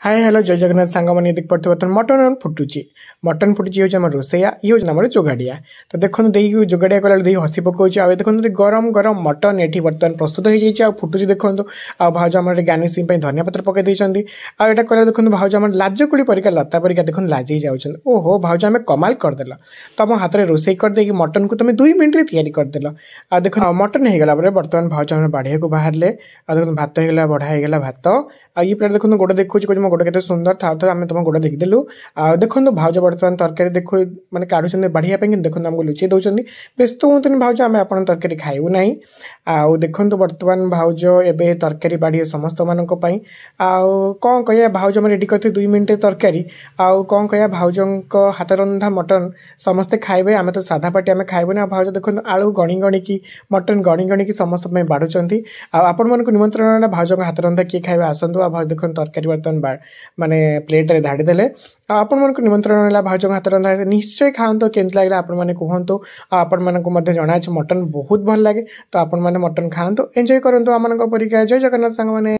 Hi hello जय जगन्नाथ सांग मैंने देख पड़े बर्तमान मटन फुटुची मटन फुटुची हूँ आम रोसैया ये हूँ आम जोगाड़िया तो देखो देखिए जोगाड़िया कला दे हसी पकाउे आ देखो गरम गरम मटन ये बर्तमान प्रस्तुत हो जाए फुटुची देखो आ भाज आम गार्निशिंग धनिया पत्र पकई देती आटा कला देखो भाज आम लाजकुड़ी परिका लता परिका देखो लाजि जाऊँ ओहो भाज आम कमाल करदेल तुम हाथ में रोसे करदे मटन को तुम 2 मिनट या करदेल आ देखो मटन हो गला बर्तमान भाज आम बाढ़िया को बाहर देखो भात होगा बढ़ा होगा भात आ ये प्लेट देखो गोड़ देखो गोड़ के सुंदर था आम तुम गोड़ देखदेलु आ देखो भाज बर्तमान तरकारी देखो मैंने काढ़ुं बढ़िया देखो आमको लुचे दौरान व्यस्त हूँ भाज आम आप तरकारी खाइबू ना आउ देखो बर्तमान भाज एवं तरकारी बाढ़ी समस्त मानी कौन कह भाज आम रेडी करते 2 मिनट तरकारी आउ कौन कह भाज हाथ रंधा मटन समस्ते खाइबे आम तो साधा पार्टी आम खाइबू ना भाज देखो आलू गणी गणिकी मटन गणी गणिकी समस्त बाढ़ुंट आपण मन निमंत्रण भाज हाथ रंधा किए खाइबे आसतु भाज देखो तरकारी बर्तमान माने प्लेट रे धाड़ी देले आपण मन निमंत्रण है भाज हाथ रंधा निश्चय खाते केमती लगे आपण मैंने कहतु आपण मानक जना मटन बहुत भल लगे तो आपण मैंने मटन खातु एंजॉय करूँ आम परिका जय जगन्नाथ सांग मैंने।